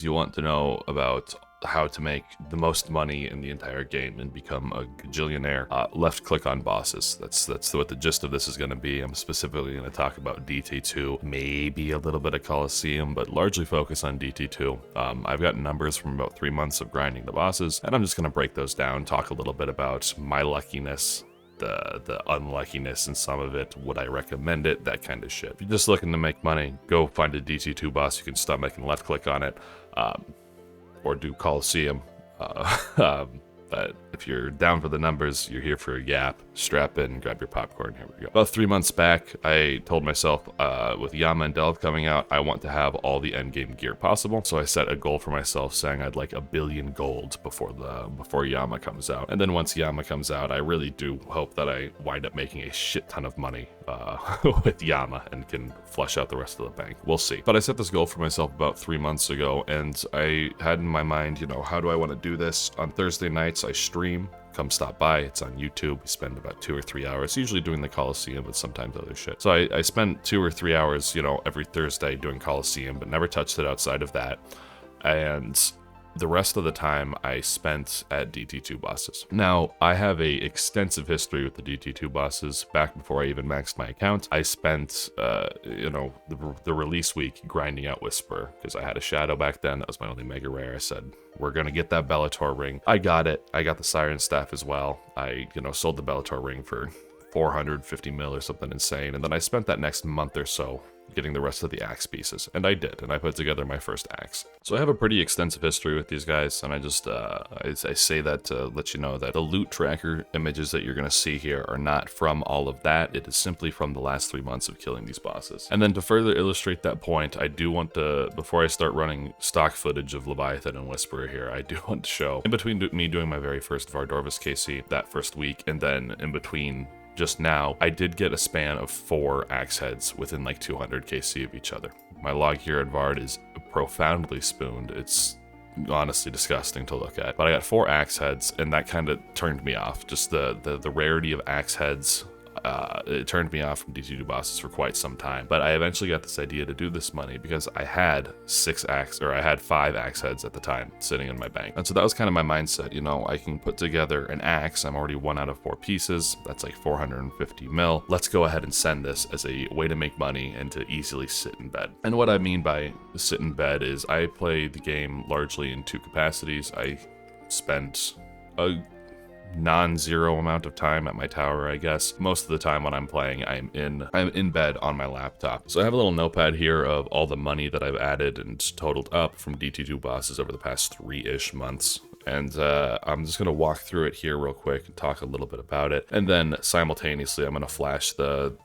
You want to know about how to make the most money in the entire game and become a gajillionaire. Left click on bosses. That's what the gist of this is going to be. I'm specifically going to talk about DT2, maybe a little bit of Coliseum, but largely focus on DT2. I've got numbers from about 3 months of grinding the bosses, and I'm just going to break those down, talk a little bit about my luckiness, the unluckiness in some of it, would I recommend it, that kind of shit. If you're just looking to make money, go find a DT2 boss you can stomach and left click on it. Or do Coliseum. But if you're down for the numbers, you're here for a gap, strap in, grab your popcorn, here we go. About 3 months back, I told myself, with Yama and Delve coming out, I want to have all the endgame gear possible. So I set a goal for myself saying I'd like 1 billion gold before Yama comes out. And then once Yama comes out, I really do hope that I wind up making a shit ton of money with Yama and can flush out the rest of the bank. We'll see. But I set this goal for myself about 3 months ago, and I had in my mind, how do I want to do this? On Thursday nights, I stream. Come stop by. It's on YouTube. We spend about 2 or 3 hours, usually doing the Coliseum, but sometimes other shit. So I spent 2 or 3 hours, every Thursday doing Coliseum, but never touched it outside of that. And the rest of the time I spent at DT2 bosses. Now, I have a extensive history with the DT2 bosses. Back before I even maxed my account, I spent, the release week grinding out Whisper, because I had a Shadow back then. That was my only mega rare. I said, we're gonna get that Bellator ring. I got it. I got the Siren Staff as well. I, sold the Bellator ring for 450 mil or something insane. And then I spent that next month or so getting the rest of the axe pieces, and I did, and I put together my first axe. So I have a pretty extensive history with these guys, and I just I say that to let you know that the loot tracker images that you're gonna see here are not from all of that. It is simply from the last 3 months of killing these bosses. And then to further illustrate that point, I do want to, before I start running stock footage of Leviathan and Whisperer here, I do want to show, in between me doing my very first Vardorvis KC that first week, and then in between just now, I did get a span of 4 axe heads within like 200 KC of each other. My log here at Vard is profoundly spooned. It's honestly disgusting to look at. But I got 4 axe heads, and that kind of turned me off. Just the rarity of axe heads, it turned me off from DT2 bosses for quite some time. But I eventually got this idea to do this money because I had 5 axe heads at the time sitting in my bank. And so that was kind of my mindset. I can put together an axe. I'm already 1 out of 4 pieces. That's like 450 mil. Let's go ahead and send this as a way to make money and to easily sit in bed. And what I mean by sit in bed is I play the game largely in 2 capacities. I spent a non-zero amount of time at my tower, I guess. Most of the time when I'm playing, I'm in bed on my laptop. So I have a little notepad here of all the money that I've added and totaled up from DT2 bosses over the past 3-ish months. And I'm just going to walk through it here real quick and talk a little bit about it. And then simultaneously, I'm going to flash the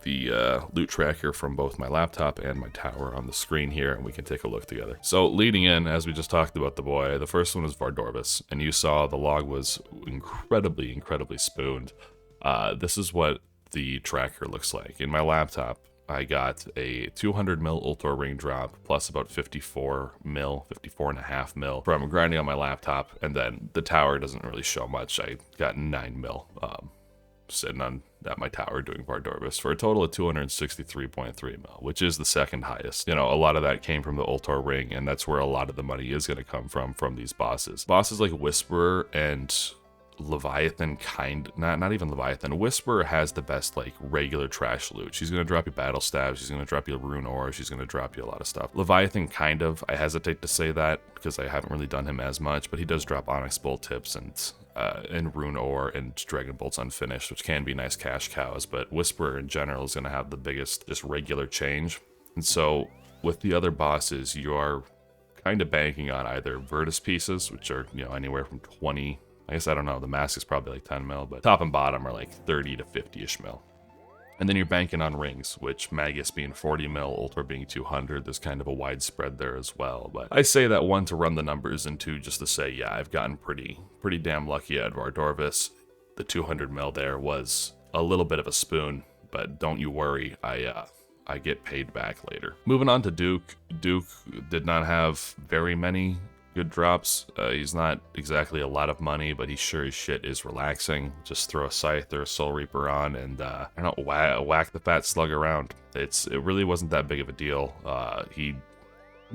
loot tracker from both my laptop and my tower on the screen here, and we can take a look together. So leading in, as we just talked about the boy, the first one was Vardorvis, and you saw the log was incredibly spooned. This is what the tracker looks like. In my laptop, I got a 200 mil Ultor ring drop plus about 54 and a half mil from grinding on my laptop, and then the tower doesn't really show much. I got 9 mil sitting at my tower doing Vardorvis for a total of 263.3 mil, which is the second highest. A lot of that came from the Ultor ring, and that's where a lot of the money is going to come from these bosses. Bosses like Whisperer and Leviathan, not even Leviathan. Whisperer has the best like regular trash loot. She's going to drop you battle stabs, she's going to drop you rune ore, she's going to drop you a lot of stuff. Leviathan I hesitate to say that because I haven't really done him as much, but he does drop Onyx Bolt tips and rune ore and dragon bolts unfinished, which can be nice cash cows. But Whisperer in general is going to have the biggest just regular change. And so with the other bosses, you are kind of banking on either Virtus pieces, which are anywhere from 20, I guess, I don't know, the mask is probably like 10 mil, but top and bottom are like 30 to 50-ish mil. And then you're banking on rings, which Magus being 40 mil, Ultor being 200, there's kind of a wide spread there as well. But I say that, 1, to run the numbers, and 2, just to say, yeah, I've gotten pretty damn lucky at Vardorvis. The 200 mil there was a little bit of a spoon, but don't you worry, I get paid back later. Moving on to Duke. Duke did not have very many good drops. He's not exactly a lot of money, but he sure as shit is relaxing. Just throw a Scythe or a Soul Reaper on and whack the fat slug around. It really wasn't that big of a deal. He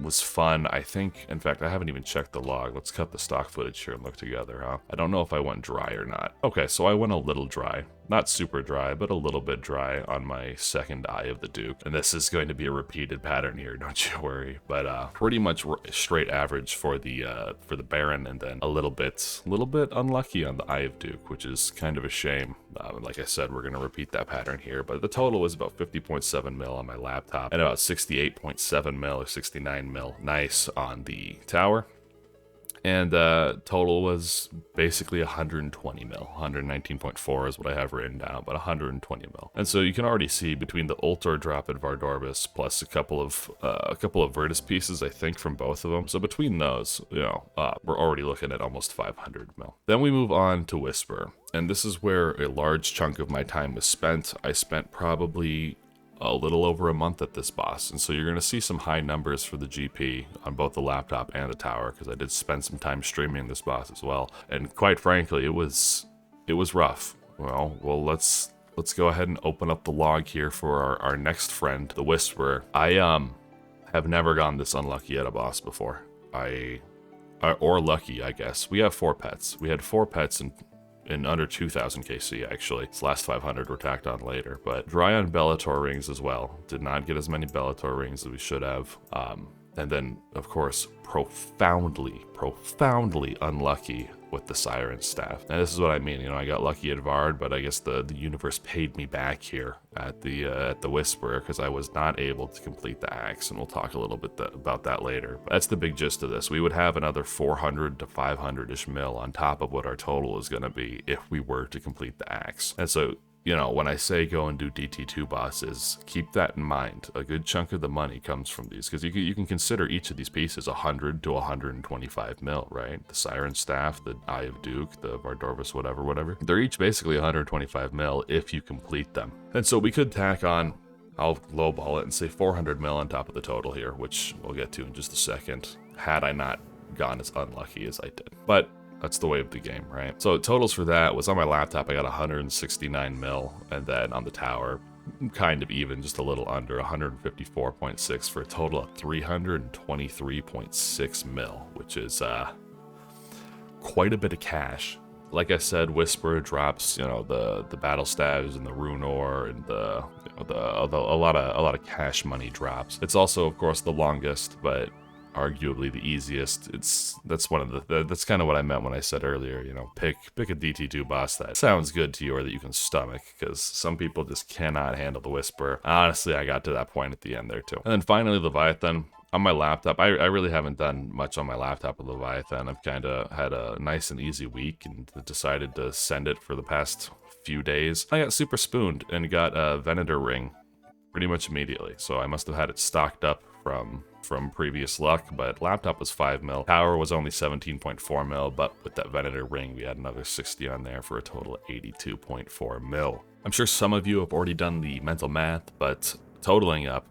was fun. I think, in fact, I haven't even checked the log. Let's cut the stock footage here and look together, huh? I don't know if I went dry or not. Okay, so I went a little dry. Not super dry, but a little bit dry on my second Eye of the Duke. And this is going to be a repeated pattern here, don't you worry. But pretty much straight average for the Baron, and then a little bit unlucky on the Eye of Duke, which is kind of a shame. Like I said, we're going to repeat that pattern here. But the total was about 50.7 mil on my laptop and about 68.7 mil or 69 mil nice on the tower. And total was basically 120 mil. 119.4 is what I have written down, but 120 mil. And so you can already see between the Ultor drop at Vardorbis plus a couple of Virtus pieces, I think, from both of them. So between those, you know, we're already looking at almost 500 mil. Then we move on to Whisper, and this is where a large chunk of my time was spent. I spent probably a little over a month at this boss, and so you're going to see some high numbers for the GP on both the laptop and the tower, because I did spend some time streaming this boss as well, and quite frankly it was rough. Well, let's go ahead and open up the log here for our next friend, the Whisperer. I have never gone this unlucky at a boss before. Or lucky, I guess. We have 4 pets. We had 4 pets in under 2,000 KC, actually. This last 500 were tacked on later, but dry on Bellator rings as well. Did not get as many Bellator rings as we should have. And then, of course, profoundly unlucky with the Siren Staff. And this is what I mean, you know, I got lucky at Vard, but I guess the universe paid me back here at the Whisperer, because I was not able to complete the axe, and we'll talk a little bit about that later. But that's the big gist of this. We would have another 400 to 500-ish mil on top of what our total is going to be if we were to complete the axe. And so, you know, when I say go and do DT2 bosses, keep that in mind. A good chunk of the money comes from these, because you can consider each of these pieces 100 to 125 mil, right? The Siren Staff, the Eye of Duke, the Vardorbis, whatever. They're each basically 125 mil if you complete them. And so we could tack on, I'll lowball it and say 400 mil on top of the total here, which we'll get to in just a second, had I not gone as unlucky as I did. But that's the way of the game, right? So totals for that was on my laptop, I got 169 mil, and then on the tower, kind of even, just a little under 154.6 for a total of 323.6 mil, which is quite a bit of cash. Like I said, Whisper drops, you know, the battle staves and the rune ore and a lot of cash money drops. It's also, of course, the longest, but arguably the easiest. That's kind of what I meant when I said earlier, you know, pick a DT2 boss that sounds good to you or that you can stomach, because some people just cannot handle the Whisper. Honestly, I got to that point at the end there too. And then finally, Leviathan. On my laptop, I really haven't done much on my laptop with Leviathan. I've kind of had a nice and easy week and decided to send it for the past few days. I got super spooned and got a Venator ring pretty much immediately, so I must have had it stocked up from previous luck, but laptop was 5 mil, tower was only 17.4 mil, but with that Venator ring we had another 60 on there for a total of 82.4 mil. I'm sure some of you have already done the mental math, but totaling up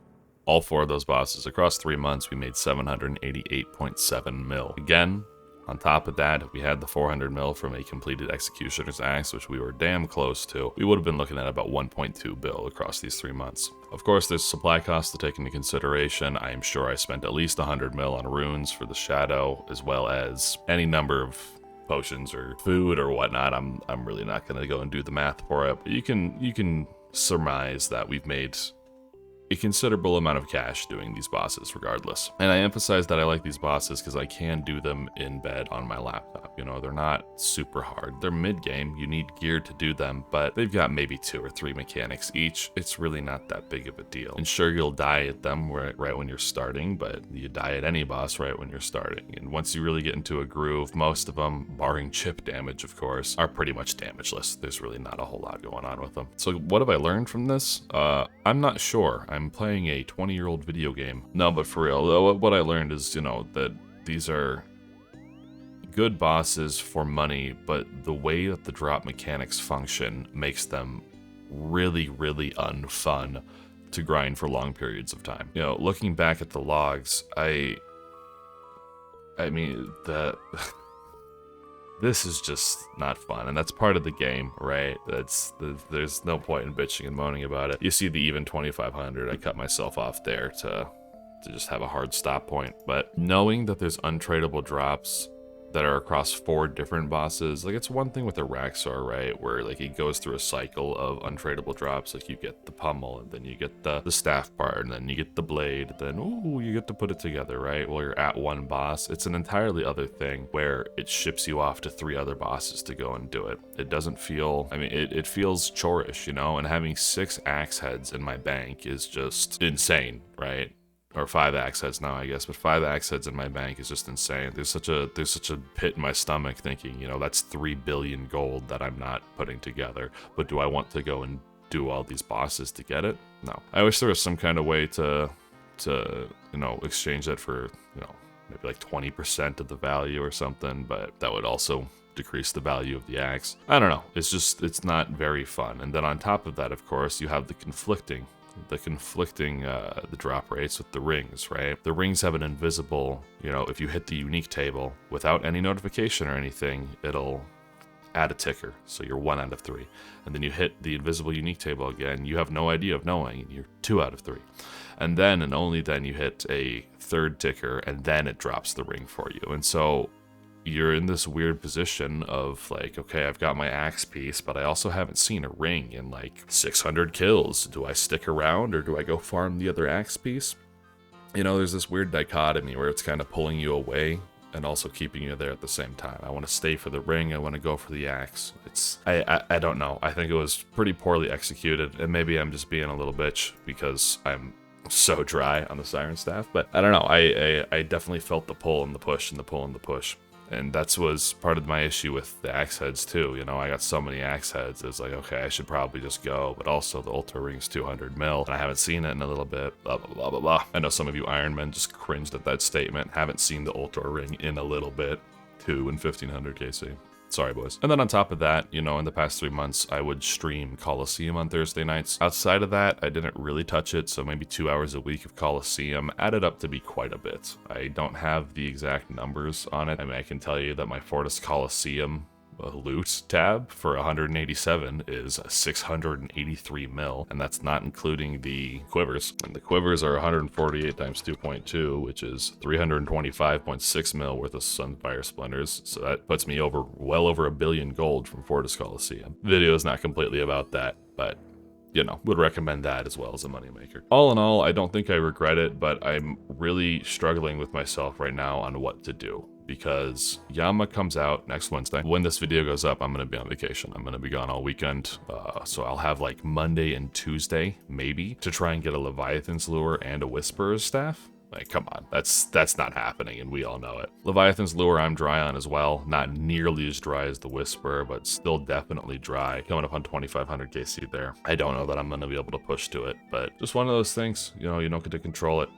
all 4 of those bosses across 3 months, we made 788.7 mil. Again, on top of that, if we had the 400 mil from a completed Executioner's Axe, which we were damn close to, we would have been looking at about 1.2 bill across these 3 months. Of course, there's supply costs to take into consideration. I am sure I spent at least 100 mil on runes for the Shadow, as well as any number of potions or food or whatnot. I'm really not going to go and do the math for it, but you can surmise that we've made a considerable amount of cash doing these bosses regardless. And I emphasize that I like these bosses because I can do them in bed on my laptop. You know, they're not super hard. They're mid-game, you need gear to do them, but they've got maybe 2 or 3 mechanics each. It's really not that big of a deal. And sure, you'll die at them right when you're starting, but you die at any boss right when you're starting. And once you really get into a groove, most of them, barring chip damage of course, are pretty much damageless. There's really not a whole lot going on with them. So what have I learned from this? I'm not sure. I'm playing a 20-year-old video game. No, but for real, what I learned is, you know, that these are good bosses for money, but the way that the drop mechanics function makes them really unfun to grind for long periods of time. You know, looking back at the logs, I mean, this is just not fun, and that's part of the game, right? There's no point in bitching and moaning about it. You see the even 2500, I cut myself off there to to just have a hard stop point. But knowing that there's untradeable drops that are across 4 different bosses, like it's one thing with Araxar, right, where like it goes through a cycle of untradeable drops, like you get the pummel and then you get the staff part and then you get the blade, then ooh, you get to put it together, right, while you're at one boss. It's an entirely other thing where it ships you off to 3 other bosses to go and do it. It doesn't feel, I mean, it feels chorish, you know, and having 6 axe heads in my bank is just insane, right? Or 5 axe heads now, I guess, but 5 axe heads in my bank is just insane. There's such a pit in my stomach thinking, you know, that's 3 billion gold that I'm not putting together. But do I want to go and do all these bosses to get it? No. I wish there was some kind of way to you know, exchange that for, you know, maybe like 20% of the value or something, but that would also decrease the value of the axe. I don't know. It's not very fun. And then on top of that, of course, you have the conflicting the drop rates with the rings, right? The rings have an invisible, you know, if you hit the unique table without any notification or anything, it'll add a ticker, so you're 1 out of 3. And then you hit the invisible unique table again, you have no idea of knowing, you're 2 out of 3. And then and only then you hit a 3rd ticker, and then it drops the ring for you. And so you're in this weird position of like, okay, I've got my axe piece, but I also haven't seen a ring in like 600 kills. Do I stick around or do I go farm the other axe piece? You know, there's this weird dichotomy where it's kind of pulling you away and also keeping you there at the same time. I want to stay for the ring, I want to go for the axe. I don't know. I think it was pretty poorly executed, and maybe I'm just being a little bitch because I'm so dry on the Siren Staff, but I don't know. I definitely felt the pull and the push and the pull and the push. And that was part of my issue with the axe heads too. You know, I got so many axe heads. It's like, okay, I should probably just go. But also the Ultra Ring's 200 mil, and I haven't seen it in a little bit. Blah, blah, blah, blah, blah. I know some of you Iron Men just cringed at that statement. Haven't seen the Ultra Ring in a little bit. 2 and 1500 KC. Sorry, boys. And then on top of that, you know, in the past 3 months, I would stream Coliseum on Thursday nights. Outside of that, I didn't really touch it, so maybe 2 hours a week of Coliseum added up to be quite a bit. I don't have the exact numbers on it. I mean, I can tell you that my Fortis Coliseum loot tab for 187 is 683 mil, and that's not including the quivers. And the quivers are 148 times 2.2, which is 325.6 mil worth of Sunfire Splinters. So that puts me over well over 1 billion gold from Fortis Coliseum. Video is not completely about that, but you know, would recommend that as well as a moneymaker. All in all, I don't think I regret it, but I'm really struggling with myself right now on what to do, because Yama comes out next Wednesday. When this video goes up, I'm going to be on vacation. I'm going to be gone all weekend, so I'll have like Monday and Tuesday, maybe, to try and get a Leviathan's Lure and a Whisperer's Staff. Like, come on, that's not happening, and we all know it. Leviathan's Lure I'm dry on as well. Not nearly as dry as the Whisperer, but still definitely dry. Coming up on 2500 KC there. I don't know that I'm going to be able to push to it, but just one of those things, you know, you don't get to control it.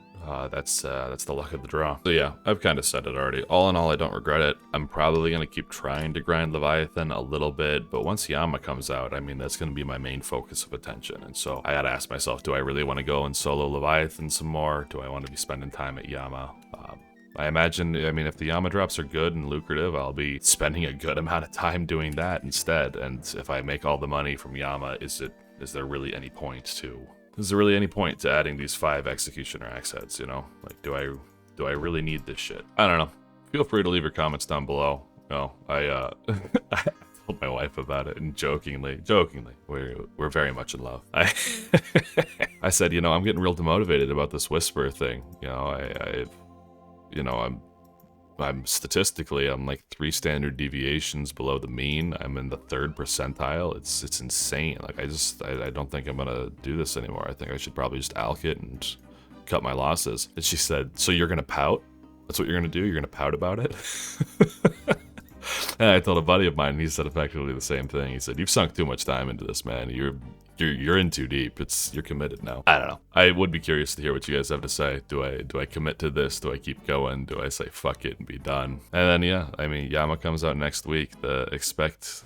That's the luck of the draw. So yeah, I've kind of said it already. All in all, I don't regret it. I'm probably going to keep trying to grind Leviathan a little bit, but once Yama comes out, I mean, that's going to be my main focus of attention. And so I got to ask myself, do I really want to go and solo Leviathan some more? Do I want to be spending time at Yama? I imagine, I mean, if the Yama drops are good and lucrative, I'll be spending a good amount of time doing that instead. And if I make all the money from Yama, is there really any point to... Is there really any point to adding these 5 Executioner axe heads, you know? Like, do I really need this shit? I don't know. Feel free to leave your comments down below. No, I told my wife about it, and jokingly, we're very much in love. I said, you know, I'm getting real demotivated about this Whisper thing. You know, I'm statistically, I'm like 3 standard deviations below the mean. I'm in the 3rd percentile. It's insane. Like, I don't think I'm gonna do this anymore. I think I should probably just alk it and cut my losses. And she said, so you're gonna pout? That's what you're gonna do? You're gonna pout about it? And I told a buddy of mine, and he said effectively the same thing. He said, you've sunk too much time into this, man. You're in too deep. You're committed now. I don't know. I would be curious to hear what you guys have to say. Do I commit to this? Do I keep going? Do I say fuck it and be done? And then yeah, I mean, Yama comes out next week. Expect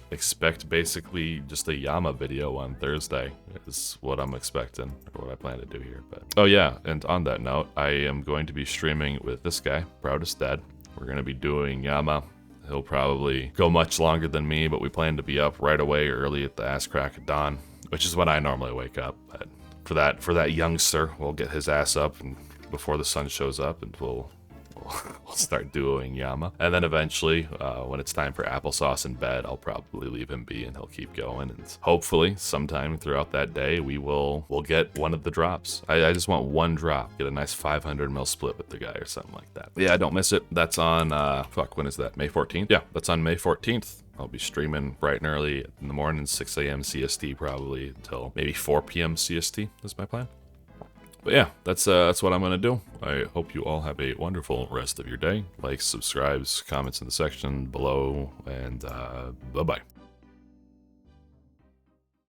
basically just a Yama video on Thursday is what I'm expecting, or what I plan to do here. But oh yeah, and on that note, I am going to be streaming with this guy, Proudest Dad. We're gonna be doing Yama. He'll probably go much longer than me, but we plan to be up right away early at the ass crack of dawn, which is when I normally wake up. But for that youngster, we'll get his ass up and before the sun shows up, and we'll start duoing Yama. And then eventually, when it's time for applesauce in bed, I'll probably leave him be and he'll keep going. And hopefully, sometime throughout that day, we'll get one of the drops. I just want one drop. Get a nice 500 mil split with the guy or something like that. Yeah, don't miss it. That's on, when is that? May 14th? Yeah, that's on May 14th. I'll be streaming bright and early in the morning, 6 a.m. CST probably until maybe 4 p.m. CST is my plan. But yeah, that's what I'm going to do. I hope you all have a wonderful rest of your day. Likes, subscribes, comments in the section below, and bye-bye.